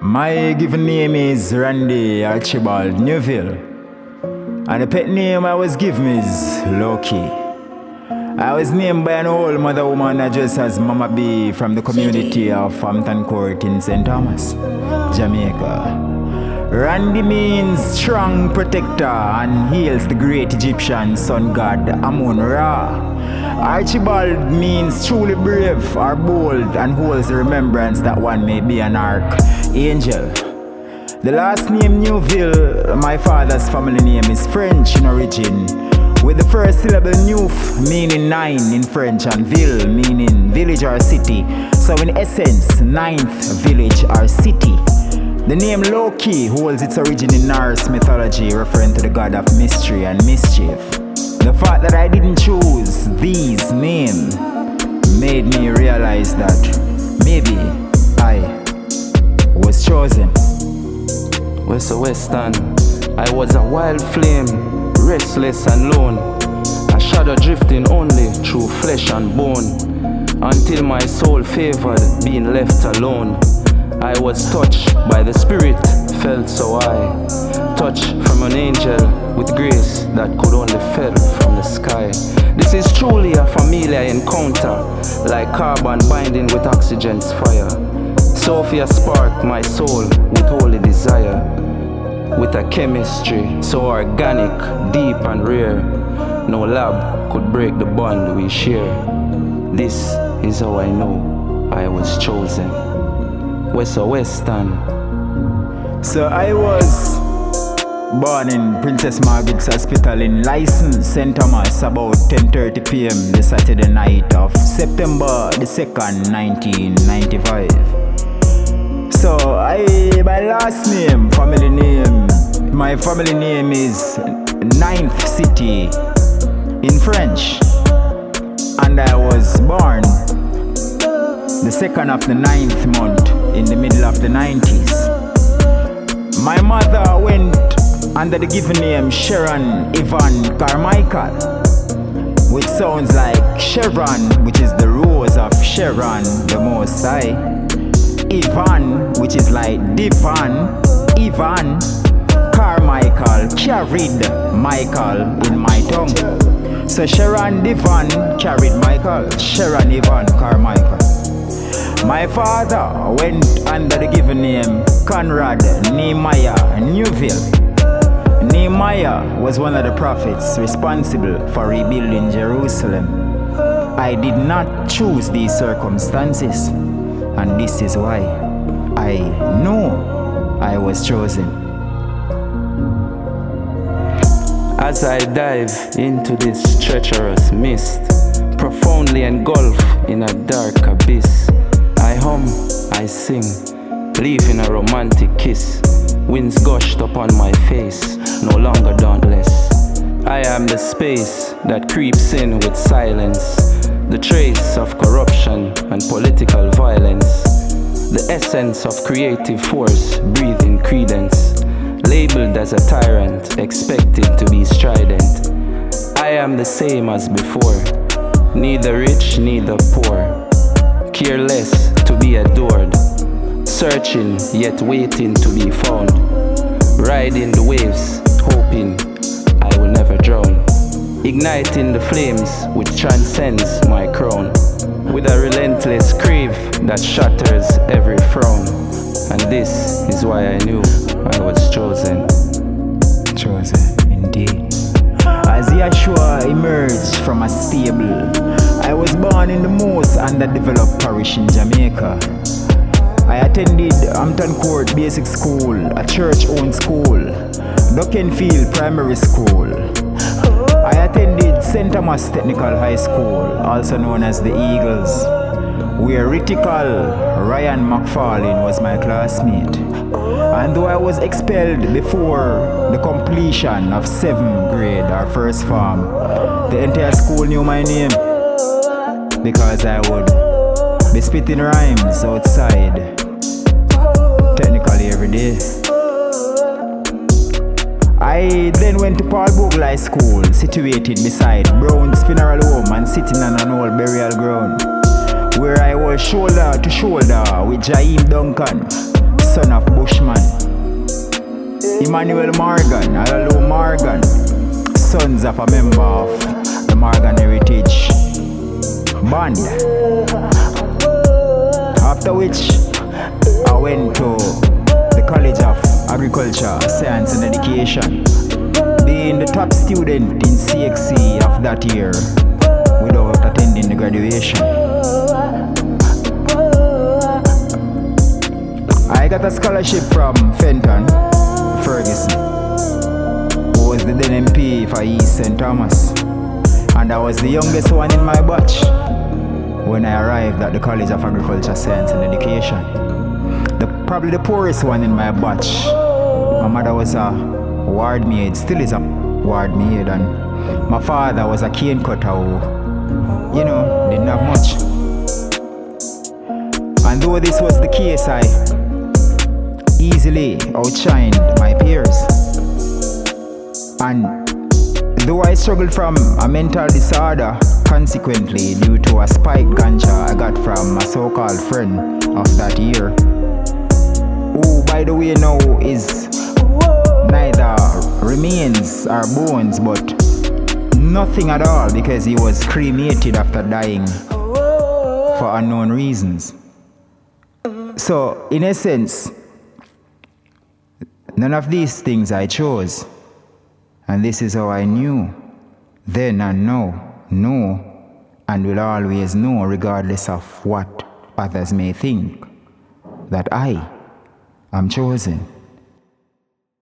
My given name is Randy Archibald Newville, and the pet name I was given is Loki. I was named by an old mother woman addressed as Mama B from the community of Hampton Court in St. Thomas, Jamaica. Randy means strong protector and hails the great Egyptian sun god Amun-Ra. Archibald means truly brave or bold and holds the remembrance that one may be an archangel. The last name Newville, my father's family name, is French in origin, with the first syllable Neuf meaning 9 in French and Ville meaning village or city. So in essence, ninth village or city. The name Loki holds its origin in Norse mythology, referring to the god of mystery and mischief. The fact that I didn't choose these names made me realize that maybe I was chosen. Wesso Weston, I was a wild flame, restless and lone, a shadow drifting only through flesh and bone, until my soul favored being left alone. I was touched by the Spirit, felt so high, touched from an angel with grace that could only fell from the sky. This is truly a familiar encounter, like carbon binding with oxygen's fire. Sophia sparked my soul with holy desire, with a chemistry so organic, deep and rare. No lab could break the bond we share. This is how I know I was chosen. Wesso Weston. So I was born in Princess Margaret's Hospital in License, St. Thomas, about 10:30 p.m. the Saturday night of September the 2nd, 1995. So my last name, family name, my family name is Ninth City in French, and I was born the 2nd of the 9th month in the middle of the 90s. My mother went under the given name Sharon Yvonne Carmichael, which sounds like Chevron, which is the rose of Sharon, the Most High. Yvonne, which is like Divan, Yvonne Carmichael, carried Michael in my tongue. So Sharon Divan carried Michael, Sharon Yvonne Carmichael. My father went under the given name Conrad Nehemiah Newville. Nehemiah was one of the prophets responsible for rebuilding Jerusalem. I did not choose these circumstances, and this is why I know I was chosen. As I dive into this treacherous mist, profoundly engulfed in a dark abyss, I hum, I sing, leaving a romantic kiss. Winds gushed upon my face, no longer dauntless. I am the space that creeps in with silence, the trace of corruption and political violence, the essence of creative force breathing credence, labeled as a tyrant, expected to be strident. I am the same as before, neither rich, neither poor, careless to be adored, searching yet waiting to be found, riding the waves, hoping I will never drown, igniting the flames which transcends my crown, with a relentless crave that shatters every frown. And this is why I knew I was chosen. Chosen, indeed. As Yeshua emerged from a stable, I was born in the most underdeveloped parish in Jamaica. I attended Hampton Court Basic School, a church-owned school, Duckenfield Primary School. I attended St. Thomas Technical High School, also known as the Eagles, where Ritical Ryan McFarlane was my classmate. And though I was expelled before the completion of 7th grade, our first form, the entire school knew my name, because I would be spitting rhymes outside technically every day. I then went to Paul Bogle High School, situated beside Brown's Funeral Home and sitting on an old burial ground, where I was shoulder to shoulder with Jaheim Duncan, son of Bushman, Emmanuel Morgan, Alalu Morgan, sons of a member of the Morgan Heritage Band. After which, I went to the College of Agriculture, Science and Education, being the top student in CXC of that year without attending the graduation. I got a scholarship from Fenton Ferguson, who was the then MP for East St. Thomas, and I was the youngest one in my batch when I arrived at the College of Agriculture, Science and Education. Probably the poorest one in my batch. My mother was a ward maid, still is a ward maid, and my father was a cane cutter who, didn't have much. And though this was the case, I easily outshined my peers. And though I struggled from a mental disorder, consequently due to a spiked ganja I got from a so-called friend of that year, who by the way now is neither remains or bones but nothing at all, because he was cremated after dying for unknown reasons. So in essence, none of these things I chose, and this is how I knew then and now, know and will always know, regardless of what others may think, that I am chosen.